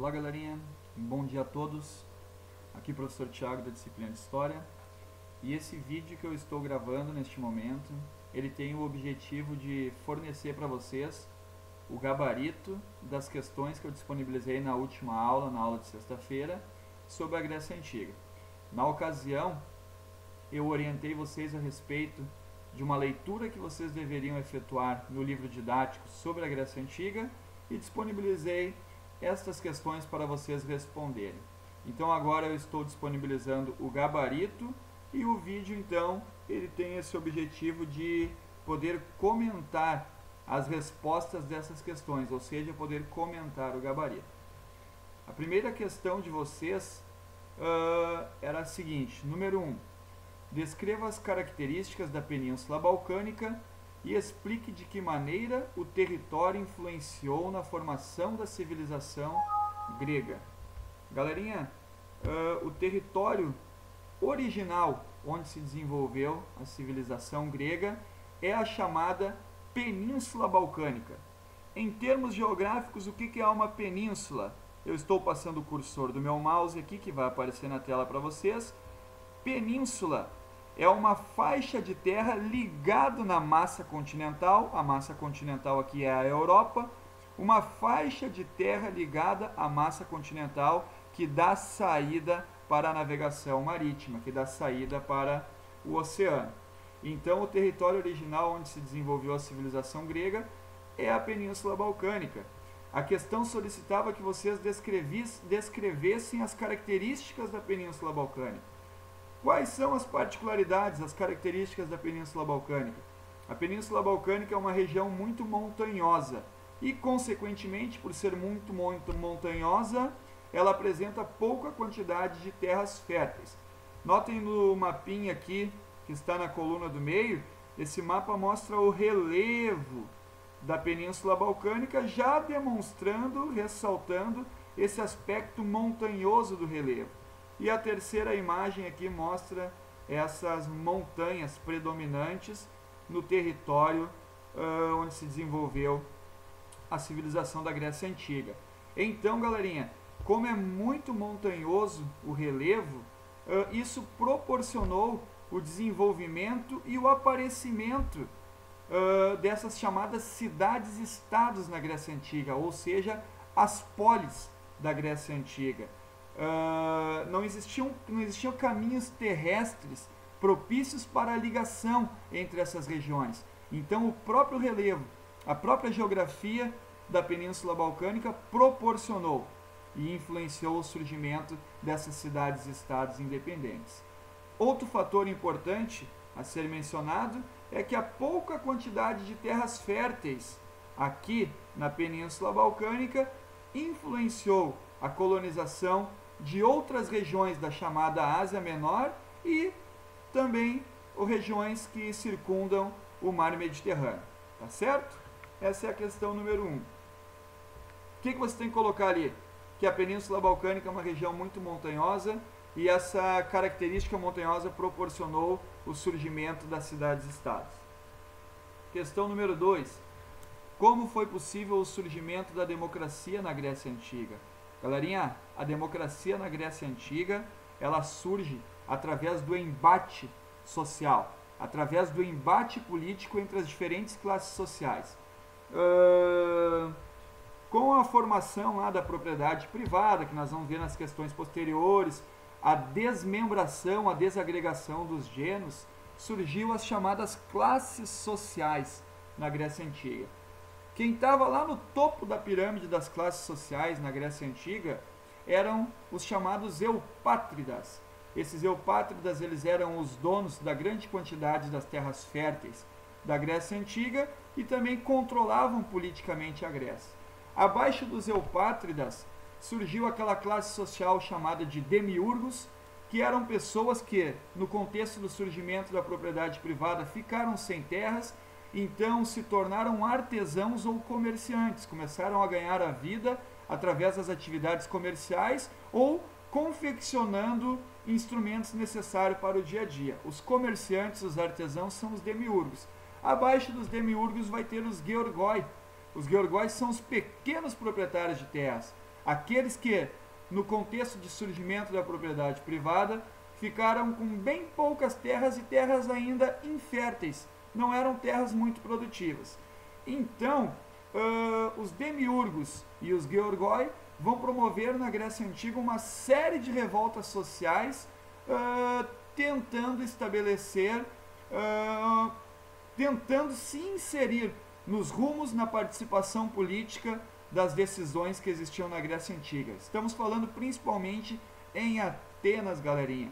Olá galerinha, bom dia a todos, aqui o professor Thiago da disciplina de História, e esse vídeo que eu estou gravando neste momento, ele tem o objetivo de fornecer para vocês o gabarito das questões que eu disponibilizei na última aula, na aula de sexta-feira, sobre a Grécia Antiga. Na ocasião, eu orientei vocês a respeito de uma leitura que vocês deveriam efetuar no livro didático sobre a Grécia Antiga e disponibilizei estas questões para vocês responderem. Então agora eu estou disponibilizando o gabarito e o vídeo, então, ele tem esse objetivo de poder comentar as respostas dessas questões, ou seja, poder comentar o gabarito. A primeira questão de vocês era a seguinte: número 1. Descreva as características da Península Balcânica e explique de que maneira o território influenciou na formação da civilização grega. Galerinha, o território original onde se desenvolveu a civilização grega é a chamada Península Balcânica. Em termos geográficos, o que é uma península? Eu estou passando o cursor do meu mouse aqui, que vai aparecer na tela para vocês. Península é uma faixa de terra ligada na massa continental, a massa continental aqui é a Europa, uma faixa de terra ligada à massa continental que dá saída para a navegação marítima, que dá saída para o oceano. Então, o território original onde se desenvolveu a civilização grega é a Península Balcânica. A questão solicitava que vocês descrevessem as características da Península Balcânica. Quais são as particularidades, as características da Península Balcânica? A Península Balcânica é uma região muito montanhosa e, consequentemente, por ser muito montanhosa, ela apresenta pouca quantidade de terras férteis. Notem no mapinha aqui, que está na coluna do meio, esse mapa mostra o relevo da Península Balcânica, já demonstrando, ressaltando esse aspecto montanhoso do relevo. E a terceira imagem aqui mostra essas montanhas predominantes no território onde se desenvolveu a civilização da Grécia Antiga. Então, galerinha, como é muito montanhoso o relevo, isso proporcionou o desenvolvimento e o aparecimento dessas chamadas cidades-estados na Grécia Antiga, ou seja, as polis da Grécia Antiga. Não existiam caminhos terrestres propícios para a ligação entre essas regiões. Então, o próprio relevo, a própria geografia da Península Balcânica proporcionou e influenciou o surgimento dessas cidades-estados independentes. Outro fator importante a ser mencionado é que a pouca quantidade de terras férteis aqui na Península Balcânica influenciou a colonização de outras regiões da chamada Ásia Menor e também regiões que circundam o mar Mediterrâneo. Tá certo? Essa é a questão número 1. O que você tem que colocar ali? Que a Península Balcânica é uma região muito montanhosa e essa característica montanhosa proporcionou o surgimento das cidades-estados. Questão número 2. Como foi possível o surgimento da democracia na Grécia Antiga? Galerinha, a democracia na Grécia Antiga, ela surge através do embate social, através do embate político entre as diferentes classes sociais. Com a formação lá da propriedade privada, que nós vamos ver nas questões posteriores, a desmembração, a desagregação dos gêneros, surgiu as chamadas classes sociais na Grécia Antiga. Quem estava lá no topo da pirâmide das classes sociais na Grécia Antiga eram os chamados eupátridas. Esses eupátridas, eles eram os donos da grande quantidade das terras férteis da Grécia Antiga e também controlavam politicamente a Grécia. Abaixo dos eupátridas surgiu aquela classe social chamada de demiurgos, que eram pessoas que, no contexto do surgimento da propriedade privada, ficaram sem terras. Então se tornaram artesãos ou comerciantes, começaram a ganhar a vida através das atividades comerciais ou confeccionando instrumentos necessários para o dia a dia. Os comerciantes, os artesãos, são os demiurgos. Abaixo dos demiurgos vai ter os georgoi. Os georgoi são os pequenos proprietários de terras. aqueles que, no contexto de surgimento da propriedade privada, ficaram com bem poucas terras e terras ainda inférteis, não eram terras muito produtivas. Então, os demiurgos e os georgoi vão promover na Grécia Antiga uma série de revoltas sociais, tentando estabelecer, tentando se inserir nos rumos, na participação política das decisões que existiam na Grécia Antiga. Estamos falando principalmente em Atenas, galerinha.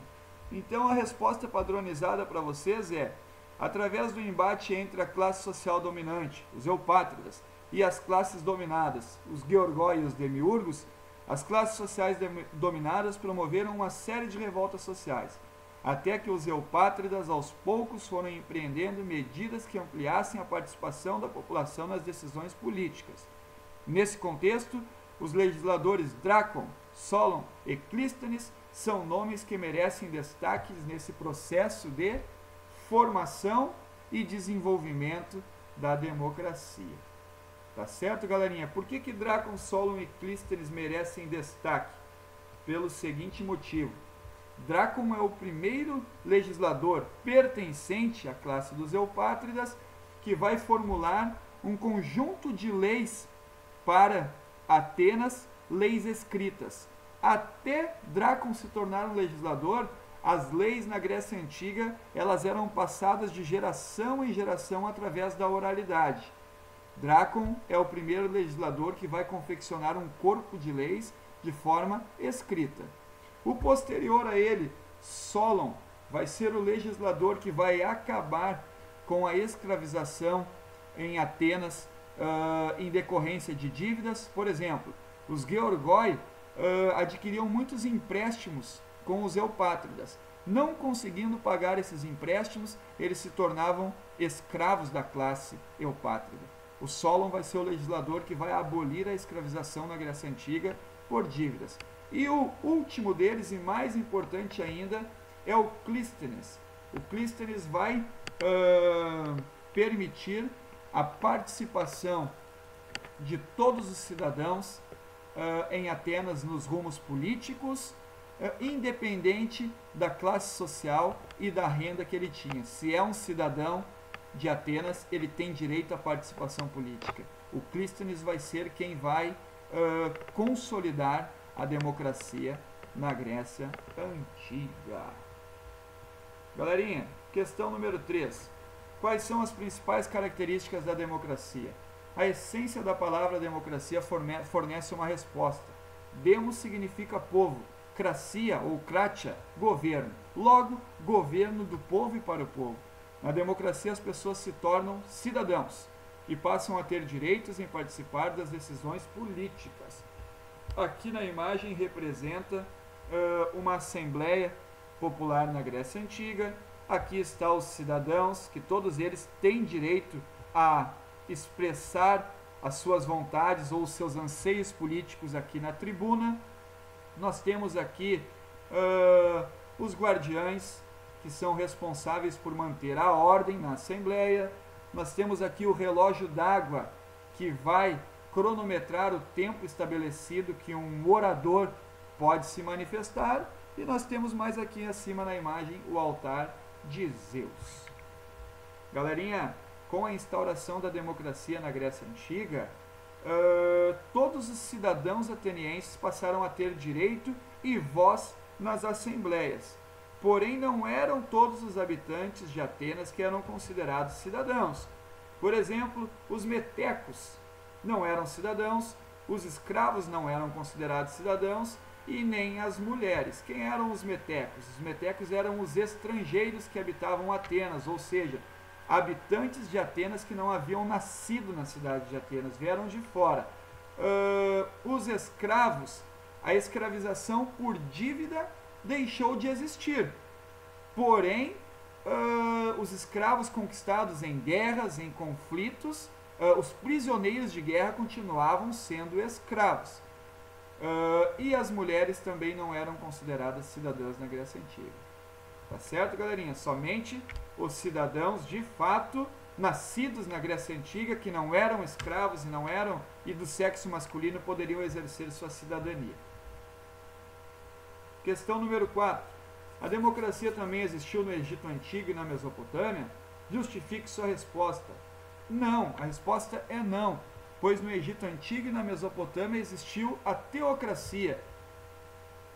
Então a resposta padronizada para vocês é: através do embate entre a classe social dominante, os eupátridas, e as classes dominadas, os georgoi e os demiurgos, as classes sociais dominadas promoveram uma série de revoltas sociais, até que os eupátridas aos poucos foram empreendendo medidas que ampliassem a participação da população nas decisões políticas. Nesse contexto, os legisladores Drácon, Solon e Clístenes são nomes que merecem destaques nesse processo de formação e desenvolvimento da democracia. Tá certo, galerinha? Por que Drácon, Solon e Clístenes merecem destaque? Pelo seguinte motivo: Drácon é o primeiro legislador pertencente à classe dos eupátridas que vai formular um conjunto de leis para Atenas, leis escritas. Até Drácon se tornar um legislador, as leis na Grécia Antiga elas eram passadas de geração em geração através da oralidade. Drácon é o primeiro legislador que vai confeccionar um corpo de leis de forma escrita. O posterior a ele, Solon, vai ser o legislador que vai acabar com a escravização em Atenas em decorrência de dívidas. Por exemplo, os georgoi adquiriam muitos empréstimos com os eupátridas. Não conseguindo pagar esses empréstimos, eles se tornavam escravos da classe eupátrida. O Solon vai ser o legislador que vai abolir a escravização na Grécia Antiga por dívidas. E o último deles, e mais importante ainda, é o Clístenes. O Clístenes vai permitir a participação de todos os cidadãos em Atenas nos rumos políticos, independente da classe social e da renda que ele tinha. Se é um cidadão de Atenas, ele tem direito à participação política. O Clístenes vai ser quem vai consolidar a democracia na Grécia Antiga. Galerinha, questão número 3. Quais são as principais características da democracia? A essência da palavra democracia fornece uma resposta. Demos significa povo, cracia ou kratia, governo. Logo, governo do povo e para o povo. Na democracia, as pessoas se tornam cidadãos e passam a ter direitos em participar das decisões políticas. Aqui na imagem representa uma assembleia popular na Grécia Antiga. Aqui estão os cidadãos, que todos eles têm direito a expressar as suas vontades ou os seus anseios políticos aqui na tribuna. Nós temos aqui os guardiães, que são responsáveis por manter a ordem na Assembleia. Nós temos aqui o relógio d'água, que vai cronometrar o tempo estabelecido que um orador pode se manifestar. E nós temos mais aqui acima na imagem o altar de Zeus. Galerinha, com a instauração da democracia na Grécia Antiga, todos os cidadãos atenienses passaram a ter direito e voz nas assembleias. Porém, não eram todos os habitantes de Atenas que eram considerados cidadãos. Por exemplo, os metecos não eram cidadãos, os escravos não eram considerados cidadãos e nem as mulheres. Quem eram os metecos? Os metecos eram os estrangeiros que habitavam Atenas, ou seja, habitantes de Atenas que não haviam nascido na cidade de Atenas, vieram de fora. Os escravos, a escravização por dívida deixou de existir. Porém, os escravos conquistados em guerras, em conflitos, os prisioneiros de guerra continuavam sendo escravos. E as mulheres também não eram consideradas cidadãs na Grécia Antiga. Tá certo, galerinha? Somente os cidadãos, de fato, nascidos na Grécia Antiga, que não eram escravos e do sexo masculino poderiam exercer sua cidadania. Questão número 4. A democracia também existiu no Egito Antigo e na Mesopotâmia? Justifique sua resposta. Não, a resposta é não, pois no Egito Antigo e na Mesopotâmia existiu a teocracia.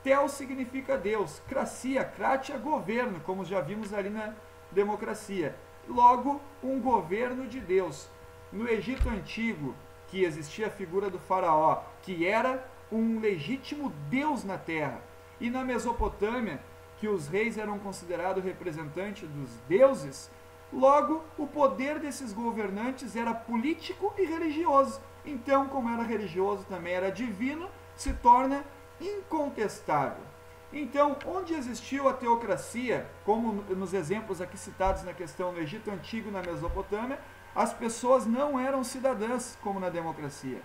Teo significa Deus, cracia, kratia, governo, como já vimos ali na democracia. Logo, um governo de Deus. No Egito Antigo, que existia a figura do faraó, que era um legítimo Deus na terra. E na Mesopotâmia, que os reis eram considerados representantes dos deuses, logo, o poder desses governantes era político e religioso. Então, como era religioso, também era divino, se torna incontestável. Então, onde existiu a teocracia, como nos exemplos aqui citados na questão no Egito Antigo e na Mesopotâmia, as pessoas não eram cidadãs, como na democracia,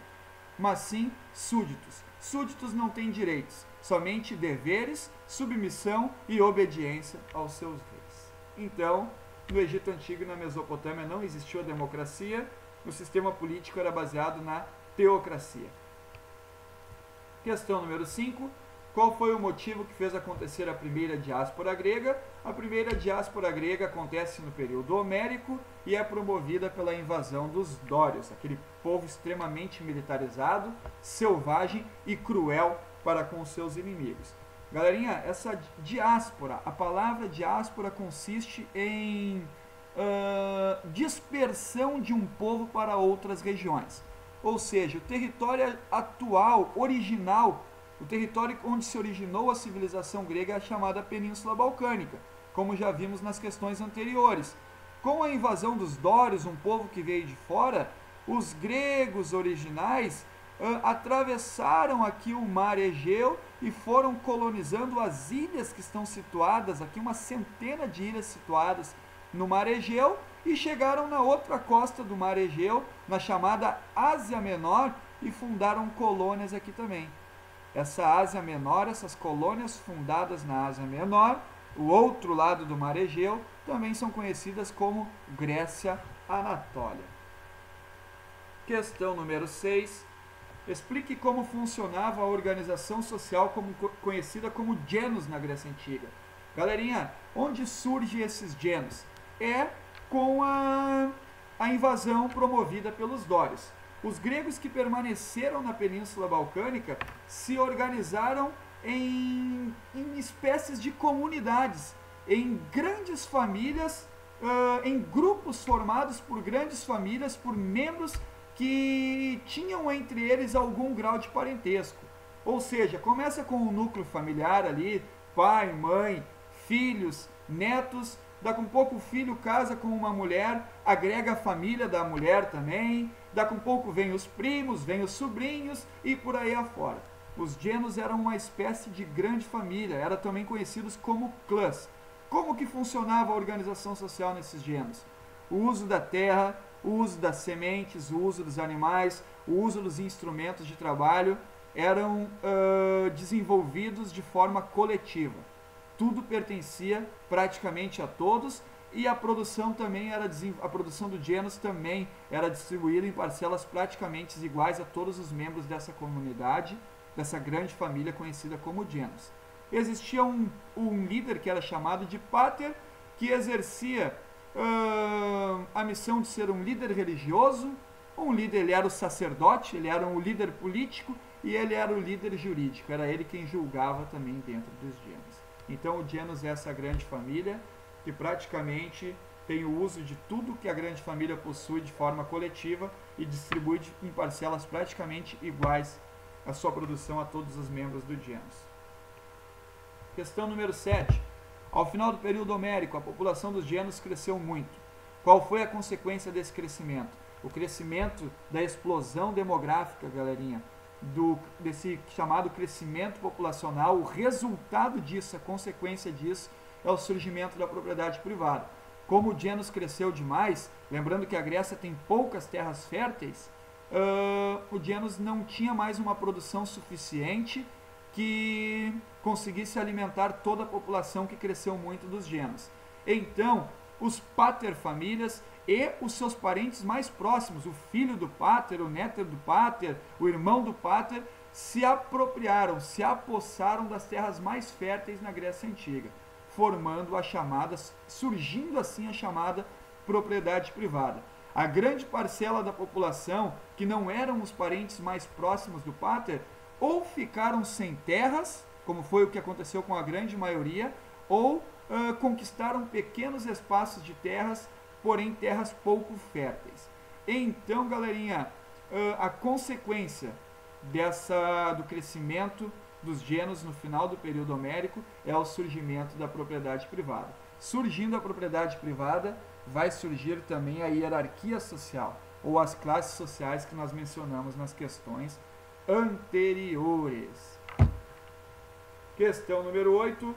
mas sim súditos. Súditos não têm direitos, somente deveres, submissão e obediência aos seus reis. Então, no Egito Antigo e na Mesopotâmia não existiu a democracia, o sistema político era baseado na teocracia. Questão número 5. Qual foi o motivo que fez acontecer a primeira diáspora grega? A primeira diáspora grega acontece no período homérico e é promovida pela invasão dos dórios, aquele povo extremamente militarizado, selvagem e cruel para com os seus inimigos. Galerinha, essa diáspora, a palavra diáspora consiste em dispersão de um povo para outras regiões. Ou seja, o território atual, original, o território onde se originou a civilização grega é a chamada Península Balcânica, como já vimos nas questões anteriores. Com a invasão dos dórios, um povo que veio de fora, os gregos originais atravessaram aqui o mar Egeu e foram colonizando as ilhas que estão situadas, aqui uma centena de ilhas situadas no mar Egeu, e chegaram na outra costa do mar Egeu, na chamada Ásia Menor, e fundaram colônias aqui também. Essa Ásia Menor, essas colônias fundadas na Ásia Menor, o outro lado do mar Egeu, também são conhecidas como Grécia Anatólia. Questão número 6. Explique como funcionava a organização social conhecida como genus na Grécia Antiga. Galerinha, onde surgem esses genus? É com a invasão promovida pelos dórios. Os gregos que permaneceram na Península Balcânica se organizaram em espécies de comunidades, em grandes famílias, em grupos formados por grandes famílias, por membros que tinham entre eles algum grau de parentesco. Ou seja, começa com um núcleo familiar ali, pai, mãe, filhos, netos. Daqui a pouco o filho casa com uma mulher, agrega a família da mulher também. Daqui a pouco vem os primos, vem os sobrinhos e por aí afora. Os genus eram uma espécie de grande família, eram também conhecidos como clãs. Como que funcionava a organização social nesses genus? O uso da terra, o uso das sementes, o uso dos animais, o uso dos instrumentos de trabalho eram desenvolvidos de forma coletiva. Tudo pertencia praticamente a todos e a produção também a produção do genus também era distribuída em parcelas praticamente iguais a todos os membros dessa comunidade, dessa grande família conhecida como genus. Existia um líder que era chamado de pater, que exercia a missão de ser um líder religioso. Ele era o sacerdote, ele era o líder político e ele era o líder jurídico, era ele quem julgava também dentro dos genus. Então o genus é essa grande família que praticamente tem o uso de tudo que a grande família possui de forma coletiva e distribui em parcelas praticamente iguais a sua produção a todos os membros do genus. Questão número 7. Ao final do período homérico, a população dos genus cresceu muito. Qual foi a consequência desse crescimento? O crescimento da explosão demográfica, galerinha, desse chamado crescimento populacional, o resultado disso, a consequência disso, é o surgimento da propriedade privada. Como o genus cresceu demais, lembrando que a Grécia tem poucas terras férteis, o genus não tinha mais uma produção suficiente que conseguisse alimentar toda a população que cresceu muito dos genus. Então, os paterfamilias e os seus parentes mais próximos, o filho do pater, o neto do pater, o irmão do pater, se apropriaram, se apossaram das terras mais férteis na Grécia Antiga, formando a chamada, surgindo assim a chamada propriedade privada. A grande parcela da população, que não eram os parentes mais próximos do pater, ou ficaram sem terras, como foi o que aconteceu com a grande maioria, ou conquistaram pequenos espaços de terras, porém terras pouco férteis. Então, galerinha, a consequência do crescimento dos gêneros no final do período homérico é o surgimento da propriedade privada. Surgindo a propriedade privada, vai surgir também a hierarquia social, ou as classes sociais que nós mencionamos nas questões anteriores. Questão número 8.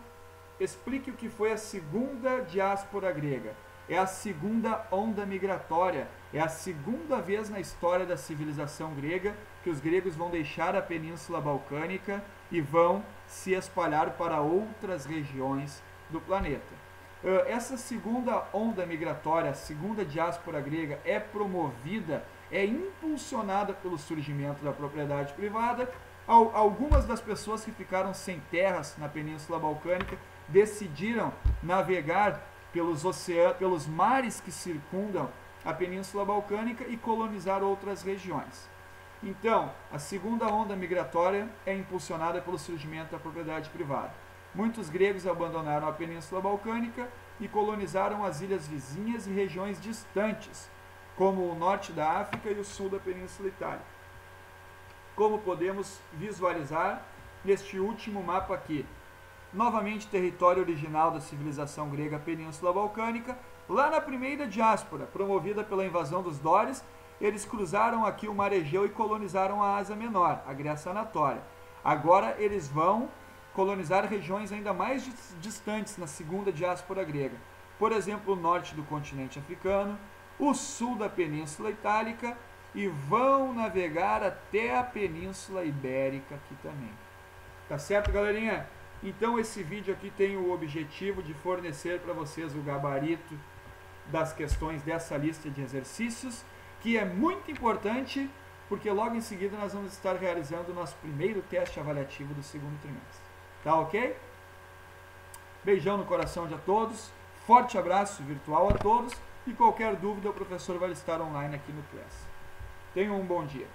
Explique o que foi a segunda diáspora grega. É a segunda onda migratória, é a segunda vez na história da civilização grega que os gregos vão deixar a Península Balcânica e vão se espalhar para outras regiões do planeta. Essa segunda onda migratória, a segunda diáspora grega, é promovida, é impulsionada pelo surgimento da propriedade privada. Algumas das pessoas que ficaram sem terras na Península Balcânica decidiram navegar pelos mares que circundam a Península Balcânica e colonizar outras regiões. Então, a segunda onda migratória é impulsionada pelo surgimento da propriedade privada. Muitos gregos abandonaram a Península Balcânica e colonizaram as ilhas vizinhas e regiões distantes, como o norte da África e o sul da Península Itálica. Como podemos visualizar neste último mapa aqui, novamente território original da civilização grega, Península Balcânica. Lá na primeira diáspora, promovida pela invasão dos dóris, eles cruzaram aqui o Mar Egeu e colonizaram a Ásia Menor, a Grécia Anatólia. Agora eles vão colonizar regiões ainda mais distantes na segunda diáspora grega. Por exemplo, o norte do continente africano, o sul da Península Itálica, e vão navegar até a Península Ibérica aqui também. Tá certo, galerinha? Então esse vídeo aqui tem o objetivo de fornecer para vocês o gabarito das questões dessa lista de exercícios, que é muito importante, porque logo em seguida nós vamos estar realizando o nosso primeiro teste avaliativo do segundo trimestre. Tá ok? Beijão no coração de todos, forte abraço virtual a todos, e qualquer dúvida o professor vai estar online aqui no Class. Tenham um bom dia.